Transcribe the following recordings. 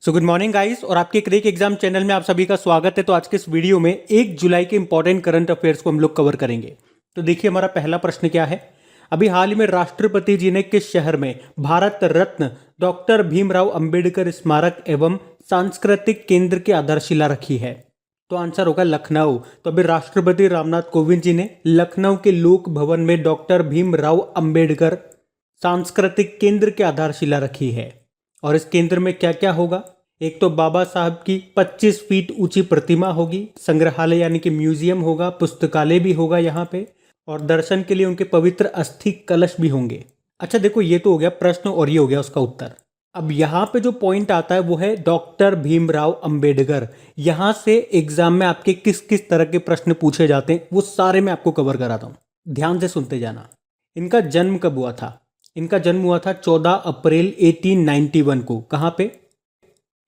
So good morning guys और आपके crack exam channel में आप सभी का स्वागत है। तो आज के इस वीडियो में 1 जुलाई के इंपॉर्टेंट करंट अफेयर्स को हम लोग कवर करेंगे। तो देखिए हमारा पहला प्रश्न क्या है। अभी हाल ही में राष्ट्रपति जी ने किस शहर में भारत रत्न डॉक्टर भीमराव अंबेडकर स्मारक एवं सांस्कृतिक केंद्र की आधारशिला रखी है? तो आंसर होगा लखनऊ। तो अभी राष्ट्रपति रामनाथ कोविंद जी ने लखनऊ के लोक भवन में डॉक्टर भीमराव अंबेडकर सांस्कृतिक केंद्र की आधारशिला रखी है। और इस केंद्र में क्या क्या होगा? एक तो बाबा साहब की 25 फीट ऊंची प्रतिमा होगी, संग्रहालय यानी कि म्यूजियम होगा, पुस्तकालय भी होगा यहाँ पे, और दर्शन के लिए उनके पवित्र अस्थि कलश भी होंगे। अच्छा देखो, ये तो हो गया प्रश्न और ये हो गया उसका उत्तर। अब यहाँ पे जो पॉइंट आता है वो है डॉक्टर भीमराव अंबेडकर। यहाँ से एग्जाम में आपके किस किस तरह के प्रश्न पूछे जाते हैं वो सारे मैं आपको कवर कराता हूँ, ध्यान से सुनते जाना। इनका जन्म कब हुआ था? इनका जन्म हुआ था 14 अप्रैल 1891 को। कहाँ पे?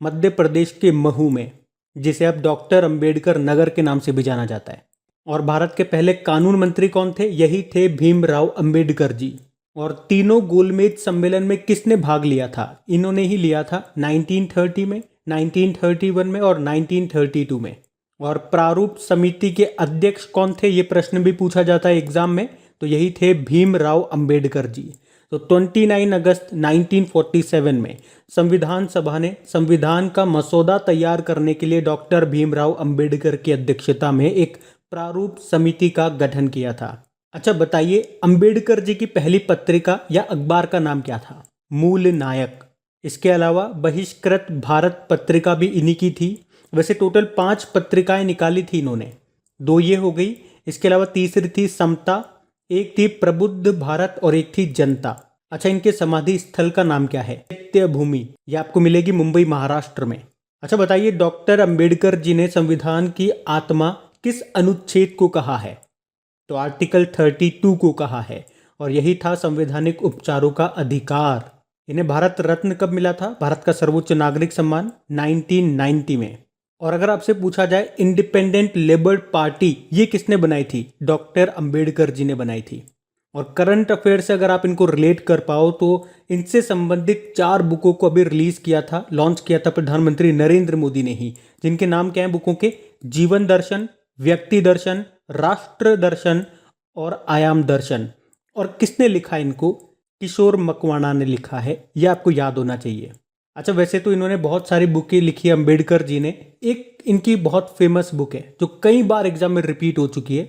मध्य प्रदेश के महू में, जिसे अब डॉक्टर अंबेडकर नगर के नाम से भी जाना जाता है। और भारत के पहले कानून मंत्री कौन थे? यही थे भीमराव अंबेडकर जी। और तीनों गोलमेज सम्मेलन में किसने भाग लिया था? इन्होंने ही लिया था, 1930 में, 1931 में और 1932 में। और प्रारूप समिति के अध्यक्ष कौन थे? ये प्रश्न भी पूछा जाता है एग्जाम में। तो यही थे भीमराव अंबेडकर जी। तो 29 अगस्त 1947 में संविधान सभा ने संविधान का मसौदा तैयार करने के लिए डॉक्टर भीमराव अंबेडकर की अध्यक्षता में एक प्रारूप समिति का गठन किया था। अच्छा बताइए, अंबेडकर जी की पहली पत्रिका या अखबार का नाम क्या था? मूल नायक। इसके अलावा बहिष्कृत भारत पत्रिका भी इन्हीं की थी। वैसे टोटल 5 पत्रिकाएं निकाली थी इन्होंने, 2 ये हो गई, इसके अलावा तीसरी थी समता, एक थी प्रबुद्ध भारत और एक थी जनता। अच्छा, इनके समाधि स्थल का नाम क्या है? नित्य भूमि। ये आपको मिलेगी मुंबई महाराष्ट्र में। अच्छा बताइए, डॉक्टर अंबेडकर जी ने संविधान की आत्मा किस अनुच्छेद को कहा है? तो आर्टिकल 32 को कहा है, और यही था संवैधानिक उपचारों का अधिकार। इन्हें भारत रत्न कब मिला था? भारत का सर्वोच्च नागरिक सम्मान 1990 में। और अगर आपसे पूछा जाए इंडिपेंडेंट लेबर पार्टी ये किसने बनाई थी? डॉक्टर अंबेडकर जी ने बनाई थी। और करंट अफेयर से अगर आप इनको रिलेट कर पाओ तो इनसे संबंधित 4 बुकों को अभी रिलीज किया था, लॉन्च किया था प्रधानमंत्री नरेंद्र मोदी ने ही, जिनके नाम क्या है बुकों के? जीवन दर्शन, व्यक्ति दर्शन, राष्ट्र दर्शन और आयाम दर्शन। और किसने लिखा इनको? किशोर मकवाना ने लिखा है, यह आपको याद होना चाहिए। अच्छा वैसे तो इन्होंने बहुत सारी बुकें लिखी है अंबेडकर जी ने। एक इनकी बहुत फेमस बुक है जो कई बार एग्जाम में रिपीट हो चुकी है,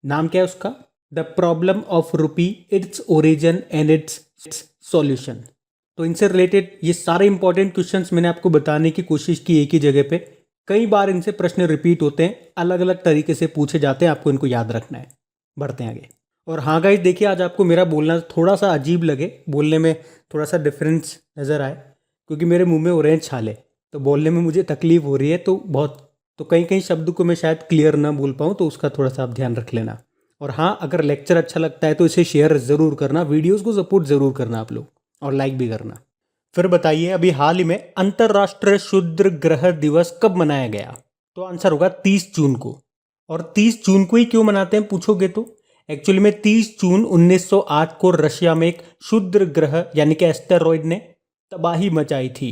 नाम क्या है उसका? द प्रॉब्लम ऑफ रूपी, its origin and it's solution. तो इनसे रिलेटेड ये सारे इंपॉर्टेंट क्वेश्चंस मैंने आपको बताने की कोशिश की एक ही जगह पे। कई बार इनसे प्रश्न रिपीट होते हैं, अलग अलग तरीके से पूछे जाते हैं, आपको इनको याद रखना है। बढ़ते हैं आगे। और हाँ गाइस देखिए, आज आपको मेरा बोलना थोड़ा सा अजीब लगे, बोलने में थोड़ा सा डिफरेंस नज़र आए, क्योंकि मेरे मुंह में हो रहे हैं छाले, तो बोलने में मुझे तकलीफ हो रही है। तो कई कई शब्द को मैं शायद क्लियर ना बोल पाऊँ, तो उसका थोड़ा सा आप ध्यान रख लेना। और हाँ, अगर लेक्चर अच्छा लगता है तो इसे शेयर ज़रूर करना, वीडियोस को सपोर्ट ज़रूर करना आप लोग, और लाइक भी करना। फिर बताइए, अभी हाल ही में अंतर्राष्ट्रीय क्षुद्र ग्रह दिवस कब मनाया गया? तो आंसर होगा 30 जून को। और 30 जून को ही क्यों मनाते हैं पूछोगे तो एक्चुअली में 30 जून 1908 को रशिया में एक क्षुद्र ग्रह यानी कि एस्टेरॉयड ने तबाही मचाई थी।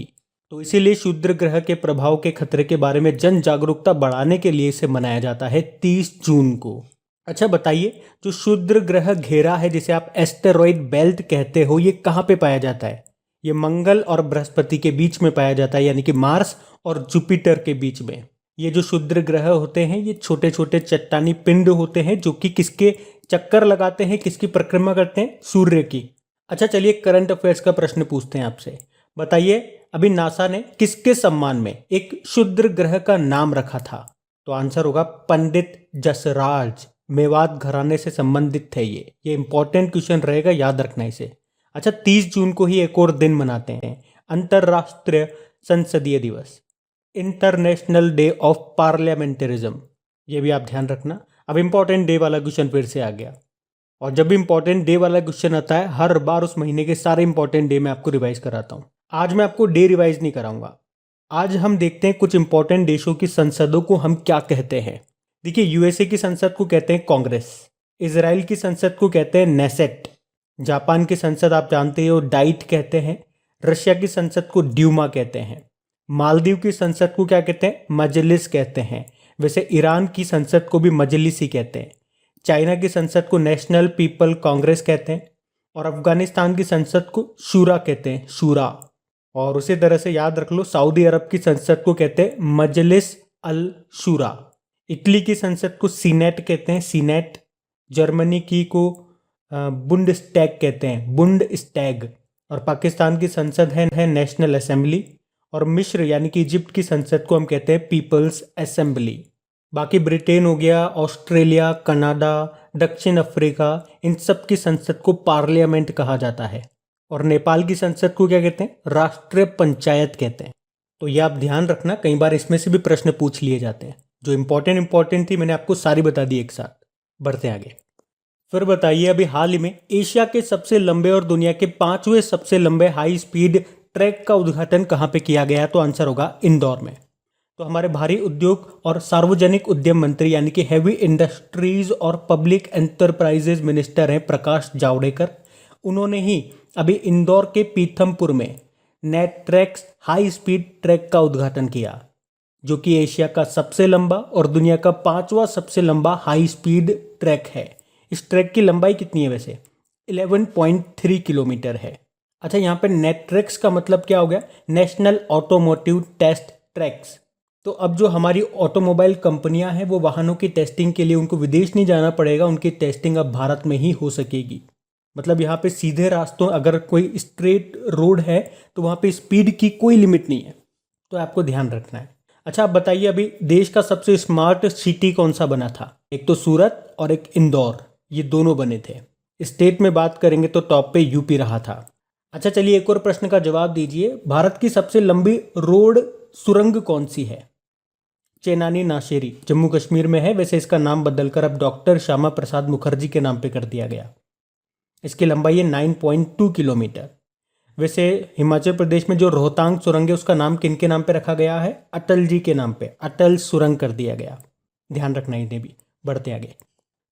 तो इसीलिए क्षुद्र ग्रह के प्रभाव के खतरे के बारे में जन जागरूकता बढ़ाने के लिए इसे मनाया जाता है 30 जून को। अच्छा बताइए, जो क्षुद्र ग्रह घेरा है जिसे आप एस्टेरॉयड बेल्ट कहते हो, ये कहाँ पे पाया जाता है? ये मंगल और बृहस्पति के बीच में पाया जाता है, यानी कि मार्स और जुपिटर के बीच में। ये जो क्षुद्र ग्रह होते हैं ये छोटे छोटे चट्टानी पिंड होते हैं जो कि किसके चक्कर लगाते हैं, किसकी परिक्रमा करते हैं? सूर्य की। अच्छा चलिए, करंट अफेयर्स का प्रश्न पूछते हैं आपसे। बताइए, अभी नासा ने किसके सम्मान में एक क्षुद्र ग्रह का नाम रखा था? तो आंसर होगा पंडित जसराज। मेवात घराने से संबंधित थे ये इंपॉर्टेंट क्वेश्चन रहेगा, याद रखना इसे। अच्छा, 30 जून को ही एक और दिन मनाते हैं, अंतर्राष्ट्रीय संसदीय दिवस, इंटरनेशनल डे ऑफ पार्लियामेंटरिज्म। ये भी आप ध्यान रखना। अब इंपॉर्टेंट डे वाला क्वेश्चन फिर से आ गया, और जब भी इंपॉर्टेंट डे वाला क्वेश्चन आता है हर बार उस महीने के सारे इंपॉर्टेंट डे मैं आपको रिवाइज कराता हूँ। आज मैं आपको डे रिवाइज नहीं कराऊंगा, आज हम देखते हैं कुछ इंपॉर्टेंट देशों की संसदों को हम क्या कहते हैं। देखिए, यूएसए की संसद को कहते हैं कांग्रेस, इजराइल की संसद को कहते हैं नेसेट, जापान की संसद आप जानते हो डाइट कहते हैं, रशिया की संसद को ड्यूमा कहते हैं, मालदीव की संसद को क्या कहते हैं? मजलिस कहते हैं। वैसे ईरान की संसद को भी मजलिस ही कहते हैं। चाइना की संसद को नेशनल पीपल कांग्रेस कहते हैं और अफगानिस्तान की संसद को शूरा कहते हैं, शूरा। और उसी तरह से याद रख लो, सऊदी अरब की संसद को कहते हैं मजलिस अल शूरा। इटली की संसद को सीनेट कहते हैं, सीनेट। जर्मनी की को बुंडस्टैग कहते हैं, बुंडस्टैग। और पाकिस्तान की संसद है नेशनल असेंबली। और मिस्र यानी कि इजिप्ट की संसद को हम कहते हैं पीपल्स असेंबली। बाकी ब्रिटेन हो गया, ऑस्ट्रेलिया, कनाडा, दक्षिण अफ्रीका, इन सब की संसद को पार्लियामेंट कहा जाता है। और नेपाल की संसद को क्या कहते हैं? राष्ट्रीय पंचायत कहते हैं। तो ये आप ध्यान रखना, कई बार इसमें से भी प्रश्न पूछ लिए जाते हैं। जो इंपॉर्टेंट थी मैंने आपको सारी बता दी एक साथ। बढ़ते आगे। फिर बताइए, अभी हाल ही में एशिया के सबसे लंबे और दुनिया के 5वें सबसे लंबे हाई स्पीड ट्रैक का उद्घाटन कहाँ पे किया गया? तो आंसर होगा इंदौर में। तो हमारे भारी उद्योग और सार्वजनिक उद्यम मंत्री यानी कि हैवी इंडस्ट्रीज और पब्लिक एंटरप्राइजेज मिनिस्टर हैं प्रकाश जावड़ेकर। उन्होंने ही अभी इंदौर के पीथमपुर में नेट्रेक्स हाई स्पीड ट्रैक का उद्घाटन किया, जो कि एशिया का सबसे लंबा और दुनिया का 5वां सबसे लंबा हाई स्पीड ट्रैक है। इस ट्रैक की लंबाई कितनी है वैसे? 11.3 किलोमीटर है। अच्छा, यहाँ पे नेट्रेक्स का मतलब क्या हो गया? National automotive test tracks. तो अब जो हमारी ऑटोमोबाइल कंपनियां हैं वो वाहनों की टेस्टिंग के लिए उनको विदेश नहीं जाना पड़ेगा, उनकी टेस्टिंग अब भारत में ही हो सकेगी। मतलब यहाँ पे सीधे रास्तों, अगर कोई स्ट्रेट रोड है तो वहाँ पे स्पीड की कोई लिमिट नहीं है, तो आपको ध्यान रखना है। अच्छा, आप बताइए, अभी देश का सबसे स्मार्ट सिटी कौन सा बना था? एक तो सूरत और एक इंदौर, ये दोनों बने थे। स्टेट में बात करेंगे तो टॉप पे यूपी रहा था। अच्छा चलिए, एक और प्रश्न का जवाब दीजिए। भारत की सबसे लंबी रोड सुरंग कौन सी है? चेनानी नाशेरी, जम्मू कश्मीर में है। वैसे इसका नाम बदलकर अब डॉक्टर श्यामा प्रसाद मुखर्जी के नाम पे कर दिया गया। इसकी लंबाई है 9.2 किलोमीटर। वैसे हिमाचल प्रदेश में जो रोहतांग सुरंग है उसका नाम किनके नाम पे रखा गया है? अटल जी के नाम पे, अटल सुरंग कर दिया गया। ध्यान रखना इन्हें भी। बढ़ते आगे।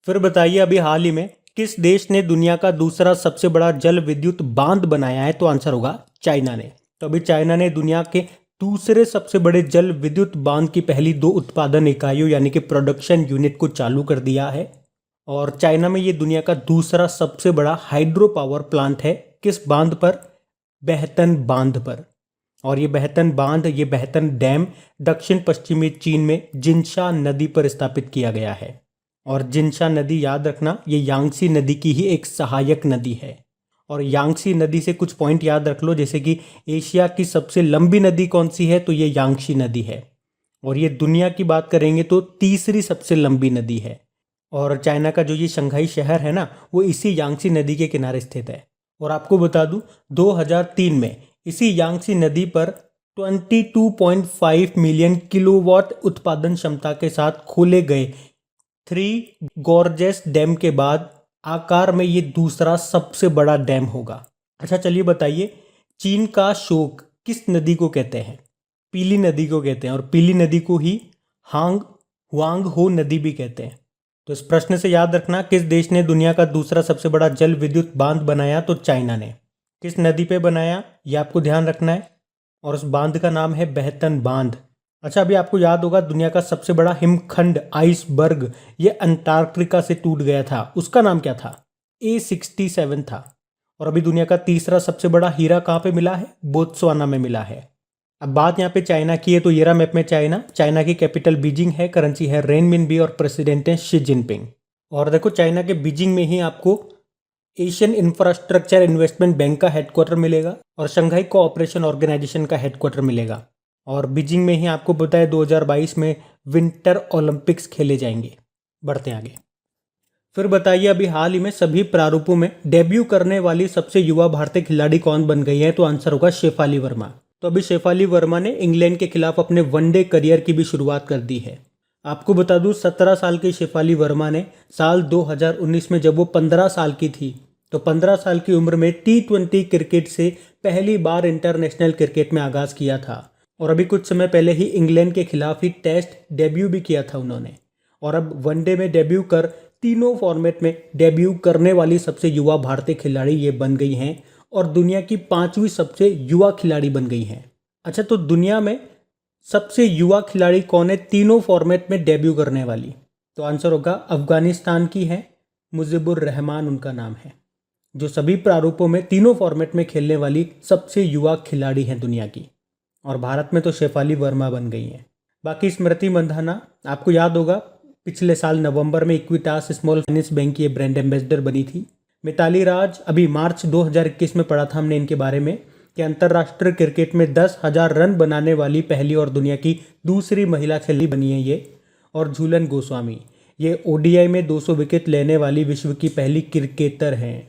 फिर बताइए, अभी हाल ही में किस देश ने दुनिया का दूसरा सबसे बड़ा जल विद्युत बांध बनाया है? तो आंसर होगा चाइना ने। तो अभी चाइना ने दुनिया के दूसरे सबसे बड़े जल विद्युत बांध की पहली 2 उत्पादन इकाइयों यानी कि प्रोडक्शन यूनिट को चालू कर दिया है। और चाइना में ये दुनिया का दूसरा सबसे बड़ा हाइड्रो पावर प्लांट है। किस बांध पर? बेहतन बांध पर। और ये बेहतन बांध, ये बेहतन डैम दक्षिण पश्चिमी चीन में जिनशा नदी पर स्थापित किया गया है। और जिनशा नदी, याद रखना, ये यांगसी नदी की ही एक सहायक नदी है। और यांगसी नदी से कुछ पॉइंट याद रख लो, जैसे कि एशिया की सबसे लंबी नदी कौन सी है? तो ये यांगसी नदी है। और ये दुनिया की बात करेंगे तो तीसरी सबसे लंबी नदी है। और चाइना का जो ये शंघाई शहर है ना, वो इसी यांगसी नदी के किनारे स्थित है। और आपको बता दूं, 2003 में इसी यांगसी नदी पर 22.5 मिलियन किलोवाट उत्पादन क्षमता के साथ खोले गए 3 गॉर्जेस डैम के बाद आकार में ये दूसरा सबसे बड़ा डैम होगा। अच्छा चलिए बताइए, चीन का शोक किस नदी को कहते हैं? पीली नदी को कहते हैं। और पीली नदी को ही हुआंग हो नदी भी कहते हैं। तो इस प्रश्न से याद रखना, किस देश ने दुनिया का दूसरा सबसे बड़ा जल विद्युत बांध बनाया? तो चाइना ने। किस नदी पे बनाया, ये आपको ध्यान रखना है। और उस बांध का नाम है बेहतन बांध। अच्छा, अभी आपको याद होगा, दुनिया का सबसे बड़ा हिमखंड आइसबर्ग ये अंटार्कटिका से टूट गया था, उसका नाम क्या था? A67 था। और अभी दुनिया का तीसरा सबसे बड़ा हीरा कहाँ पे मिला है? बोत्सवाना में मिला है। अब बात यहाँ पे चाइना की है, तो ये रहा मैप में चाइना। चाइना की कैपिटल बीजिंग है, करेंसी है रेनमिनबी और प्रेसिडेंट है शी जिनपिंग। और देखो, चाइना के बीजिंग में ही आपको एशियन इंफ्रास्ट्रक्चर इन्वेस्टमेंट बैंक का हेडक्वार्टर मिलेगा और शंघाई कोऑपरेशन ऑर्गेनाइजेशन का हेडक्वार्टर मिलेगा। और बीजिंग में ही आपको पता है 2022 में विंटर ओलंपिक्स खेले जाएंगे। बढ़ते आगे। फिर बताइए, अभी हाल ही में सभी प्रारूपों में डेब्यू करने वाली सबसे युवा भारतीय खिलाड़ी कौन बन गई है? तो आंसर होगा शेफाली वर्मा। तो अभी शेफाली वर्मा ने इंग्लैंड के खिलाफ अपने वनडे करियर की भी शुरुआत कर दी है। आपको बता दूं, 17 साल की शेफाली वर्मा ने साल 2019 में, जब वो 15 साल की थी, तो 15 साल की उम्र में T20 क्रिकेट से पहली बार इंटरनेशनल क्रिकेट में आगाज किया था। और अभी कुछ समय पहले ही इंग्लैंड के खिलाफ ही टेस्ट डेब्यू भी किया था उन्होंने। और अब वनडे में डेब्यू कर तीनों फॉर्मेट में डेब्यू करने वाली सबसे युवा भारतीय खिलाड़ी ये बन गई हैं और दुनिया की 5वीं सबसे युवा खिलाड़ी बन गई हैं। अच्छा, तो दुनिया में सबसे युवा खिलाड़ी कौन है तीनों फॉर्मेट में डेब्यू करने वाली? तो आंसर होगा अफगानिस्तान की है मुजीबुर रहमान उनका नाम है, जो सभी प्रारूपों में तीनों फॉर्मेट में खेलने वाली सबसे युवा खिलाड़ी हैं दुनिया की। और भारत में तो शेफाली वर्मा बन गई हैं। बाकी स्मृति मंधाना आपको याद होगा, पिछले साल नवंबर में इक्विटास स्मॉल फाइनेंस बैंक की ब्रांड एम्बेसडर बनी थी। मिताली राज अभी मार्च 2021 में पढ़ा था हमने इनके बारे में कि अंतर्राष्ट्रीय क्रिकेट में 10,000 रन बनाने वाली पहली और दुनिया की दूसरी महिला खिलाड़ी बनी है ये। और झूलन गोस्वामी ये ओडीआई में 200 विकेट लेने वाली विश्व की पहली क्रिकेटर हैं।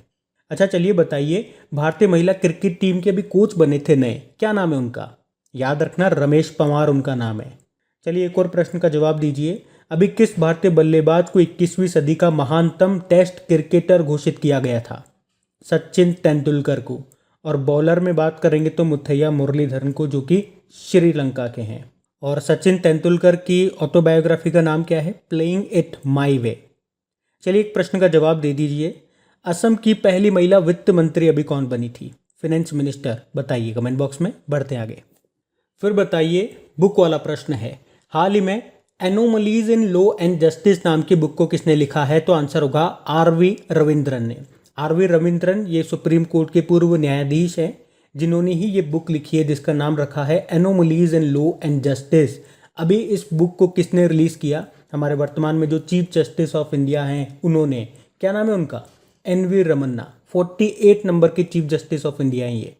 अच्छा चलिए बताइए, भारतीय महिला क्रिकेट टीम के अभी कोच बने थे नए, क्या नाम है उनका? याद रखना, रमेश पंवार उनका नाम है। चलिए एक और प्रश्न का जवाब दीजिए। अभी किस भारतीय बल्लेबाज को 21वीं सदी का महानतम टेस्ट क्रिकेटर घोषित किया गया था? सचिन तेंदुलकर को। और बॉलर में बात करेंगे तो मुथैया मुरलीधरन को, जो कि श्रीलंका के हैं। और सचिन तेंदुलकर की ऑटोबायोग्राफी का नाम क्या है? प्लेइंग इट माई वे। चलिए एक प्रश्न का जवाब दे दीजिए। असम की पहली महिला वित्त मंत्री अभी कौन बनी थी? फाइनेंस मिनिस्टर, बताइए कमेंट बॉक्स में। बढ़ते आगे। फिर बताइए, बुक वाला प्रश्न है, हाल ही में anomalies in law and justice नाम की बुक को किसने लिखा है? तो आंसर होगा आर.वी. रविंद्रन ने। आर.वी. रविंद्रन ये सुप्रीम कोर्ट के पूर्व न्यायाधीश हैं, जिन्होंने ही ये बुक लिखी है जिसका नाम रखा है anomalies in law and justice. अभी इस बुक को किसने रिलीज किया? हमारे वर्तमान में जो चीफ जस्टिस ऑफ इंडिया हैं उन्होंने। क्या नाम है उनका? एन.वी. रमन्ना। 48 नंबर के चीफ जस्टिस ऑफ इंडिया हैं ये।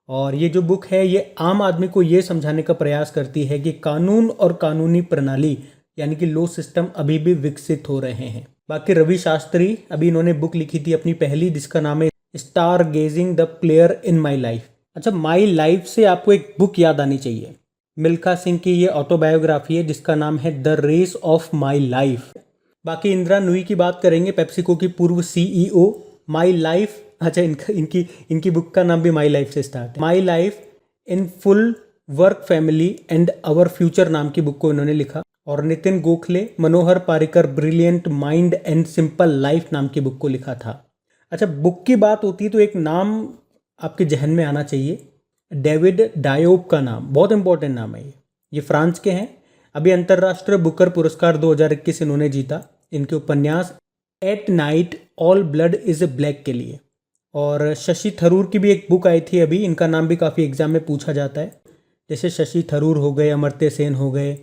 और ये जो बुक है ये आम आदमी को ये समझाने का प्रयास करती है कि कानून और कानूनी प्रणाली यानी कि लॉ सिस्टम अभी भी विकसित हो रहे हैं। बाकी रवि शास्त्री अभी इन्होंने बुक लिखी थी अपनी पहली, जिसका नाम है star gazing the player in my life. अच्छा, माई लाइफ से आपको एक बुक याद आनी चाहिए, मिल्खा सिंह की ये ऑटोबायोग्राफी है जिसका नाम है the race of my life. बाकी इंदिरा नूई की बात करेंगे, पेप्सिको की पूर्व सीईओ। माई लाइफ, अच्छा इनकी बुक का नाम भी माई लाइफ से स्टार्ट है। My life in full work family and our future नाम की बुक को इन्होंने लिखा। और Nitin Gokhale, Manohar Parrikar brilliant mind and simple life नाम की बुक को लिखा था। अच्छा, बुक की बात होती है तो एक नाम आपके जहन में आना चाहिए, डेविड डायोब का नाम, बहुत इंपॉर्टेंट नाम है ये फ्रांस के हैं। अभी अंतर्राष्ट्रीय बुकर पुरस्कार 2021 इन्होंने जीता इनके उपन्यास at night all blood is a black के लिए। और शशि थरूर की भी एक बुक आई थी अभी, इनका नाम भी काफ़ी एग्जाम में पूछा जाता है, जैसे शशि थरूर हो गए, अमर्त्य सेन हो गए,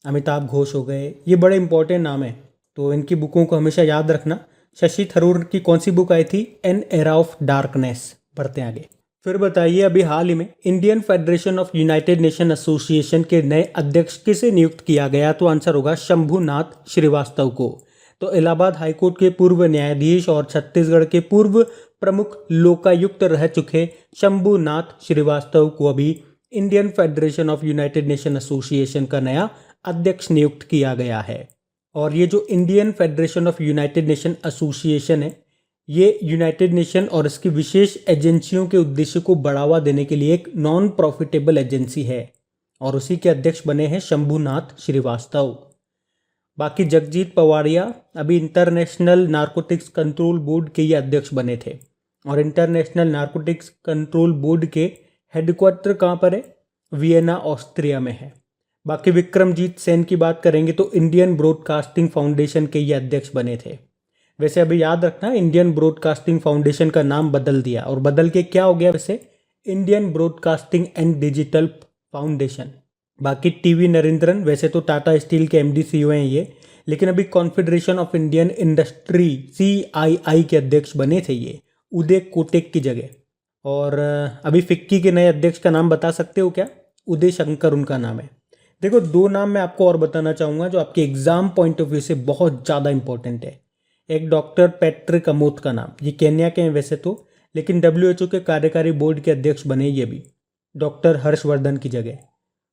अमिताभ घोष हो गए, ये बड़े इंपॉर्टेंट नाम है तो इनकी बुकों को हमेशा याद रखना। शशि थरूर की कौन सी बुक आई थी? An era of darkness. बढ़ते आगे। फिर बताइए, अभी हाल ही में Indian federation of United nation association के नए अध्यक्ष किसे नियुक्त किया गया? तो आंसर होगा शंभुनाथ श्रीवास्तव को। तो इलाहाबाद हाईकोर्ट के पूर्व न्यायाधीश और छत्तीसगढ़ के पूर्व प्रमुख लोकायुक्त रह चुके शंभुनाथ श्रीवास्तव को अभी Indian federation of United nation association का नया अध्यक्ष नियुक्त किया गया है। और ये जो Indian federation of United nation association है, ये यूनाइटेड नेशन और इसकी विशेष एजेंसियों के उद्देश्य को बढ़ावा देने के लिए एक नॉन प्रॉफिटेबल एजेंसी है और उसी के अध्यक्ष बने हैं शंभुनाथ श्रीवास्तव। बाकी जगजीत पवारिया अभी इंटरनेशनल नारकोटिक्स कंट्रोल बोर्ड के ये अध्यक्ष बने थे और इंटरनेशनल नारकोटिक्स कंट्रोल बोर्ड के हेडक्वार्टर कहाँ पर है? वियना, ऑस्ट्रिया में है। बाकी विक्रमजीत सेन की बात करेंगे तो इंडियन ब्रॉडकास्टिंग फाउंडेशन के ये अध्यक्ष बने थे। वैसे अभी याद रखना, इंडियन ब्रॉडकास्टिंग फाउंडेशन का नाम बदल दिया और बदल के क्या हो गया वैसे? Indian broadcasting and digital foundation. बाकी टीवी नरेंद्रन वैसे तो टाटा स्टील के एमडी सीईओ हैं ये, लेकिन अभी confederation of Indian industry CII के अध्यक्ष बने थे ये, उदय कोटेक की जगह। और अभी फिक्की के नए अध्यक्ष का नाम बता सकते हो क्या? उदय शंकर उनका नाम है। देखो, दो नाम मैं आपको और बताना चाहूँगा जो आपके एग्जाम पॉइंट ऑफ व्यू से बहुत ज़्यादा इंपॉर्टेंट है। एक डॉक्टर पैट्रिक अमोत का नाम, ये केन्या के हैं वैसे तो, लेकिन WHO के कार्यकारी बोर्ड के अध्यक्ष बने ये भी, डॉक्टर हर्षवर्धन की जगह।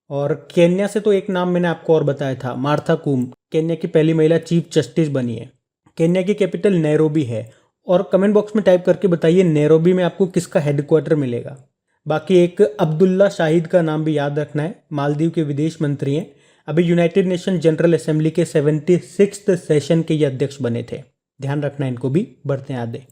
और केन्या से तो एक नाम मैंने आपको और बताया था, मार्था कूम, केन्या की पहली महिला चीफ जस्टिस बनी है। केन्या की कैपिटल नैरोबी है। और कमेंट बॉक्स में टाइप करके बताइए नैरोबी में आपको किसका हेडक्वार्टर मिलेगा। बाकी एक अब्दुल्ला शाहिद का नाम भी याद रखना है, मालदीव के विदेश मंत्री हैं। अभी यूनाइटेड नेशन जनरल असेंबली के 76वें सेशन के ये अध्यक्ष बने थे, ध्यान रखना इनको भी। बढ़ते हैं आगे।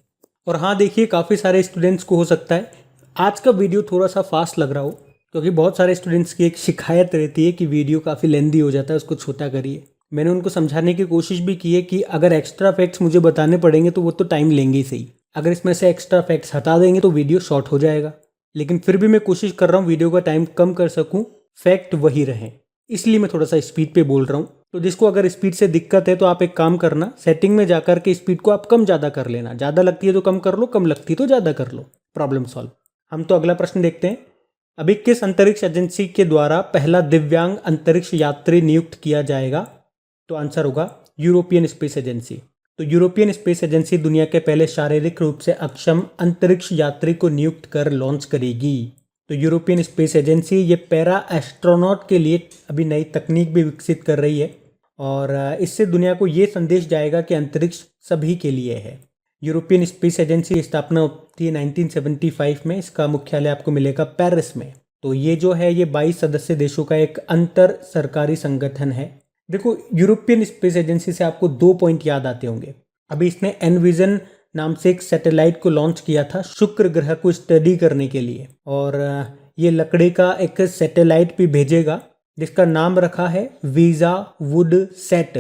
और हाँ देखिए, काफ़ी सारे स्टूडेंट्स को हो सकता है आज का वीडियो थोड़ा सा फास्ट लग रहा हो, क्योंकि बहुत सारे स्टूडेंट्स की एक शिकायत रहती है कि वीडियो काफ़ी लेंदी हो जाता है, उसको छोटा करिए। मैंने उनको समझाने की कोशिश भी की है कि अगर एक्स्ट्रा फैक्ट्स मुझे बताने पड़ेंगे तो वो तो टाइम लेंगे ही सही। अगर इसमें से एक्स्ट्रा फैक्ट्स हटा देंगे तो वीडियो शॉर्ट हो जाएगा। लेकिन फिर भी मैं कोशिश कर रहा हूँ वीडियो का टाइम कम कर सकूँ, फैक्ट वही रहें, इसलिए मैं थोड़ा सा स्पीड पे बोल रहा हूँ। तो जिसको अगर स्पीड से दिक्कत है तो आप एक काम करना, सेटिंग में जाकर के स्पीड को आप कम ज़्यादा कर लेना। ज़्यादा लगती है तो कम कर लो, कम लगती है तो ज़्यादा कर लो, प्रॉब्लम सॉल्व। हम तो अगला प्रश्न देखते हैं। अभी किस अंतरिक्ष एजेंसी के द्वारा पहला दिव्यांग अंतरिक्ष यात्री नियुक्त किया जाएगा? तो आंसर होगा यूरोपियन स्पेस एजेंसी। तो यूरोपियन स्पेस एजेंसी दुनिया के पहले शारीरिक रूप से अक्षम अंतरिक्ष यात्री को नियुक्त कर लॉन्च करेगी। तो यूरोपियन स्पेस एजेंसी ये पैरा एस्ट्रोनॉट के लिए अभी नई तकनीक भी विकसित कर रही है और इससे दुनिया को ये संदेश जाएगा कि अंतरिक्ष सभी के लिए है। यूरोपियन स्पेस एजेंसी की स्थापना होती है 1975 में। इसका मुख्यालय आपको मिलेगा पेरिस में। तो ये जो है ये 22 सदस्य देशों का एक अंतर सरकारी संगठन है। देखो, यूरोपियन स्पेस एजेंसी से आपको 2 पॉइंट याद आते होंगे। अभी इसने एनविजन नाम से एक सैटेलाइट को लॉन्च किया था शुक्र ग्रह को स्टडी करने के लिए, और ये लकड़ी का एक सैटेलाइट भी भेजेगा जिसका नाम रखा है वीजा वुड सेट।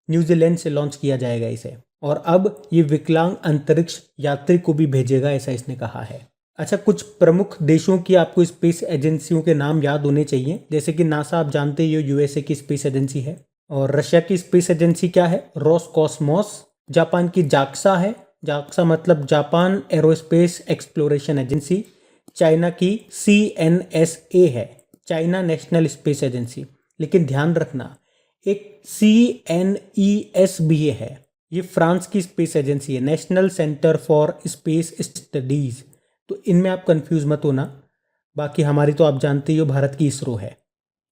न्यूजीलैंड से लॉन्च किया जाएगा इसे, और अब ये विकलांग अंतरिक्ष यात्री को भी भेजेगा, ऐसा इसने कहा है। अच्छा, कुछ प्रमुख देशों की आपको स्पेस एजेंसियों के नाम याद होने चाहिए। जैसे कि नासा आप जानते ही हो, यूएसए की स्पेस एजेंसी है। और रशिया की स्पेस एजेंसी क्या है? रोसकॉस्मोस। जापान की जाक्सा है, जाक्सा मतलब Japan aerospace exploration agency. China की CNSA है, चाइना नेशनल स्पेस एजेंसी। लेकिन ध्यान रखना, एक CNES भी है, ये फ्रांस की स्पेस एजेंसी है, national centre for space studies. तो इनमें आप कंफ्यूज मत होना। बाकी हमारी तो आप जानते ही हो, भारत की इसरो है।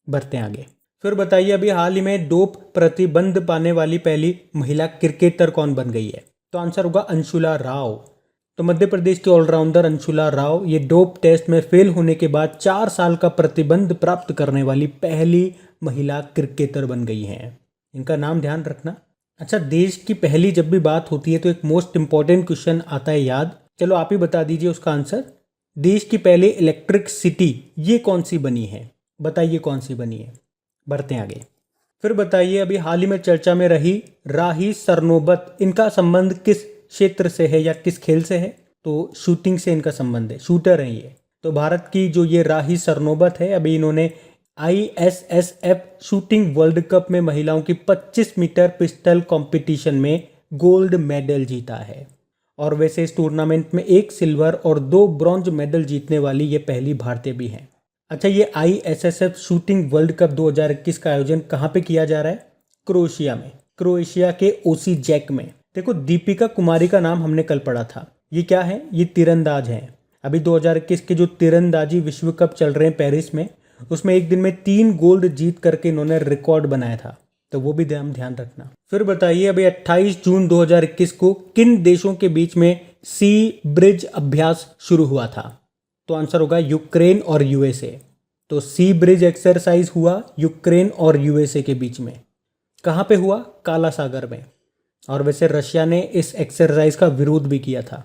बढ़ते हैं आगे। फिर बताइए, अभी हाल ही में डोप प्रतिबंध पाने वाली पहली महिला क्रिकेटर कौन बन गई है? तो आंसर होगा अंशुला राव। तो मध्य प्रदेश के ऑलराउंडर अंशुला राव ये डोप टेस्ट में फेल होने के बाद 4 साल का प्रतिबंध प्राप्त करने वाली पहली महिला क्रिकेटर बन गई हैं। इनका नाम ध्यान रखना। अच्छा, देश की पहली जब भी बात होती है तो एक मोस्ट इंपॉर्टेंट क्वेश्चन आता है याद। चलो आप ही बता दीजिए उसका आंसर। देश की पहली इलेक्ट्रिक सिटी ये कौन सी बनी है? बताइए कौन सी बनी है। बढ़ते हैं आगे। फिर बताइए, अभी हाल ही में चर्चा में रही राही सरनोबत, इनका संबंध किस क्षेत्र से है या किस खेल से है? तो शूटिंग से इनका संबंध है, शूटर हैं ये। तो भारत की जो ये राही सरनोबत है, अभी इन्होंने ISSF शूटिंग वर्ल्ड कप में महिलाओं की 25 मीटर पिस्टल कंपटीशन में गोल्ड मेडल जीता है। और वैसे इस टूर्नामेंट में 1 सिल्वर और 2 ब्रॉन्ज मेडल जीतने वाली ये पहली भारतीय भी हैं। अच्छा, ये ISSF शूटिंग वर्ल्ड कप 2021 का आयोजन कहाँ पे किया जा रहा है? क्रोएशिया में, क्रोएशिया के ओसीजैक में। देखो, दीपिका कुमारी का नाम हमने कल पढ़ा था। ये क्या है? ये तीरंदाज हैं। अभी 2021 के जो तीरंदाजी विश्व कप चल रहे हैं पेरिस में, उसमें एक दिन में 3 गोल्ड जीत करके इन्होंने रिकॉर्ड बनाया था। तो वो भी ध्यान रखना। फिर बताइए, अभी 28 जून 2021 को किन देशों के बीच में सी ब्रिज अभ्यास शुरू हुआ था? तो आंसर होगा यूक्रेन और USA। तो सी ब्रिज एक्सरसाइज हुआ यूक्रेन और USA के बीच में। कहाँ पे हुआ? काला सागर में। और वैसे रशिया ने इस एक्सरसाइज का विरोध भी किया था।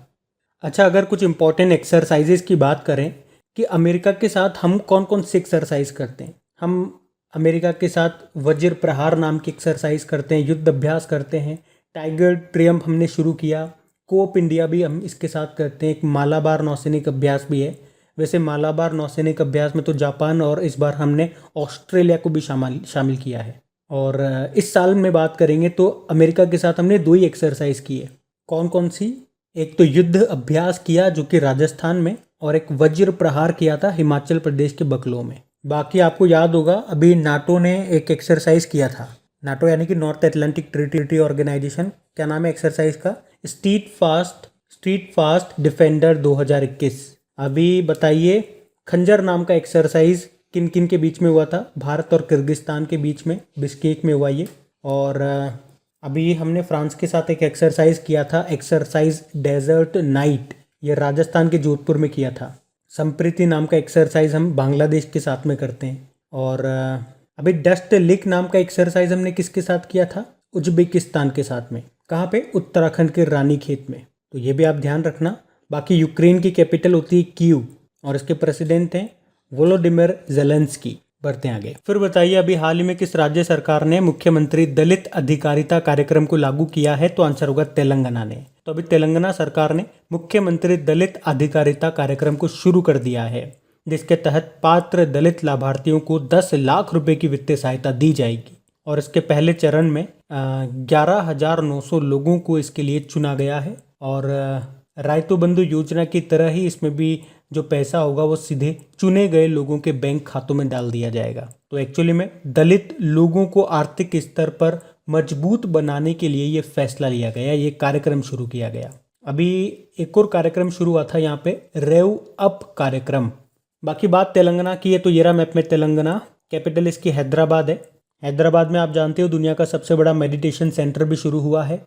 अच्छा, अगर कुछ इंपॉर्टेंट एक्सरसाइजेज की बात करें कि अमेरिका के साथ हम कौन कौन सी एक्सरसाइज करते हैं, हम अमेरिका के साथ वज्र प्रहार नाम की एक्सरसाइज करते हैं, युद्ध अभ्यास करते हैं। टाइगर ट्रियम्फ हमने शुरू किया। कोप इंडिया भी हम इसके साथ करते हैं। एक मालाबार नौसैनिक अभ्यास भी है। वैसे मालाबार नौसैनिक अभ्यास में तो जापान और इस बार हमने ऑस्ट्रेलिया को भी शामिल किया है। और इस साल में बात करेंगे तो अमेरिका के साथ हमने 2 ही एक्सरसाइज की है। कौन कौन सी? एक तो युद्ध अभ्यास किया जो कि राजस्थान में, और एक वज्र प्रहार किया था हिमाचल प्रदेश के बकलो में। बाकी आपको याद होगा, अभी नाटो ने एक एक्सरसाइज किया था। नाटो यानी कि नॉर्थ अटलांटिक ट्रीटी ऑर्गेनाइजेशन। क्या नाम है एक्सरसाइज का? Street fast defender 2021। अभी बताइए, खंजर नाम का एक्सरसाइज किन किन के बीच में हुआ था? भारत और किर्गिस्तान के बीच में, बिश्केक में हुआ ये। और अभी हमने फ्रांस के साथ एक एक्सरसाइज किया था, एक्सरसाइज डेजर्ट नाइट, ये राजस्थान के जोधपुर में किया था। संप्रीति नाम का एक्सरसाइज हम बांग्लादेश के साथ में करते हैं। और अभी डस्ट लिक नाम का एक्सरसाइज हमने किसके साथ किया था? उज्बेकिस्तान के साथ में। कहाँ पे? उत्तराखंड के रानीखेत में। तो ये भी आप ध्यान रखना। बाकी यूक्रेन की कैपिटल होती है कीव और इसके प्रेसिडेंट हैं वोलोडिमिर जेलेंस्की। बढ़ते हैं आगे। फिर बताइए, अभी हाल ही में किस राज्य सरकार ने मुख्यमंत्री दलित अधिकारिता कार्यक्रम को लागू किया है? तो आंसर होगा तेलंगाना ने। तो अभी तेलंगाना सरकार ने मुख्यमंत्री दलित अधिकारिता कार्यक्रम को शुरू कर दिया है, जिसके तहत पात्र दलित लाभार्थियों को 10 लाख रुपए की वित्तीय सहायता दी जाएगी। और इसके पहले चरण में 11,900 लोगों को इसके लिए चुना गया है। और रायतु बंधु योजना की तरह ही इसमें भी जो पैसा होगा वो सीधे चुने गए लोगों के बैंक खातों में डाल दिया जाएगा। तो एक्चुअली में दलित लोगों को आर्थिक स्तर पर मजबूत बनाने के लिए ये फैसला लिया गया, ये कार्यक्रम शुरू किया गया। अभी एक और कार्यक्रम शुरू हुआ था यहाँ पे, रेव अप कार्यक्रम। बाकी बात तेलंगाना की है तो ये रहा मैप में तेलंगाना। कैपिटल इसकी हैदराबाद है। हैदराबाद में आप जानते हो दुनिया का सबसे बड़ा मेडिटेशन सेंटर भी शुरू हुआ है।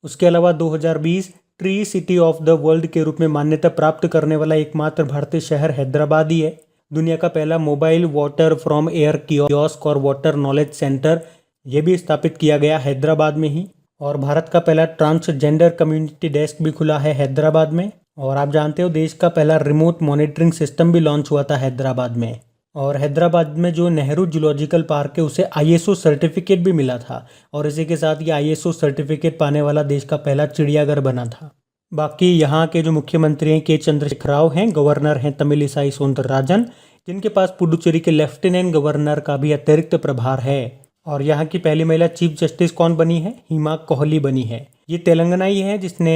उसके अलावा 2020 tree city of the world के रूप में मान्यता प्राप्त करने वाला एकमात्र भारतीय शहर हैदराबाद ही है। दुनिया का पहला mobile water from air kiosk और वाटर नॉलेज सेंटर ये भी स्थापित किया गया हैदराबाद में ही। और भारत का पहला ट्रांसजेंडर कम्युनिटी डेस्क भी खुला है हैदराबाद में। और आप जानते हो देश का पहला रिमोट मॉनिटरिंग सिस्टम भी लॉन्च हुआ था हैदराबाद में। और हैदराबाद में जो नेहरू जूलॉजिकल पार्क है उसे ISO सर्टिफिकेट भी मिला था। और इसी के साथ ये ISO सर्टिफिकेट पाने वाला देश का पहला चिड़ियाघर बना था। बाकी यहाँ के जो मुख्यमंत्री हैं के चंद्रशेखर राव हैं, गवर्नर हैं तमिलिसाई सौंदरराजन, जिनके पास पुडुचेरी के लेफ्टिनेंट गवर्नर का भी अतिरिक्त प्रभार है। और यहाँ की पहली महिला चीफ जस्टिस कौन बनी है? हिमा कोहली बनी है। ये तेलंगाना ही है जिसने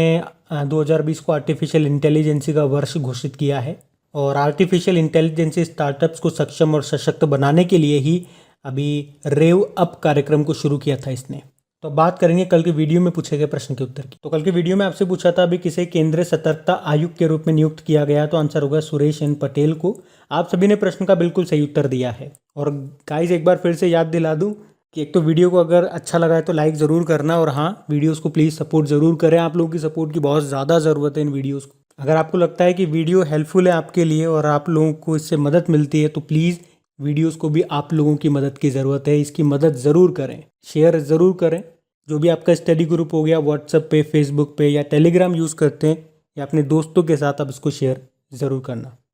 2020 को आर्टिफिशियल इंटेलिजेंसी का वर्ष घोषित किया है। और आर्टिफिशियल इंटेलिजेंसी स्टार्टअप्स को सक्षम और सशक्त बनाने के लिए ही अभी रेव अप कार्यक्रम को शुरू किया था इसने। तो बात करेंगे कल के वीडियो में पूछे गए प्रश्न के उत्तर की। तो कल के वीडियो में आपसे पूछा था अभी किसे केंद्रीय सतर्कता आयुक्त के रूप में नियुक्त किया गया, तो आंसर होगा सुरेश एन पटेल को। आप सभी ने प्रश्न का बिल्कुल सही उत्तर दिया है। और गाइस एक बार फिर से याद दिला दूं कि एक तो वीडियो को अगर अच्छा लगा है तो लाइक ज़रूर करना, और हाँ वीडियोज़ को प्लीज़ सपोर्ट ज़रूर करें। आप लोगों की सपोर्ट की बहुत ज़्यादा ज़रूरत है इन वीडियोज़ को। अगर आपको लगता है कि वीडियो हेल्पफुल है आपके लिए और आप लोगों को इससे मदद मिलती है तो प्लीज़ वीडियोस को भी आप लोगों की मदद की ज़रूरत है, इसकी मदद ज़रूर करें, शेयर ज़रूर करें। जो भी आपका स्टडी ग्रुप हो गया व्हाट्सएप पे, फेसबुक पे या टेलीग्राम यूज़ करते हैं या अपने दोस्तों के साथ आप इसको शेयर ज़रूर करना।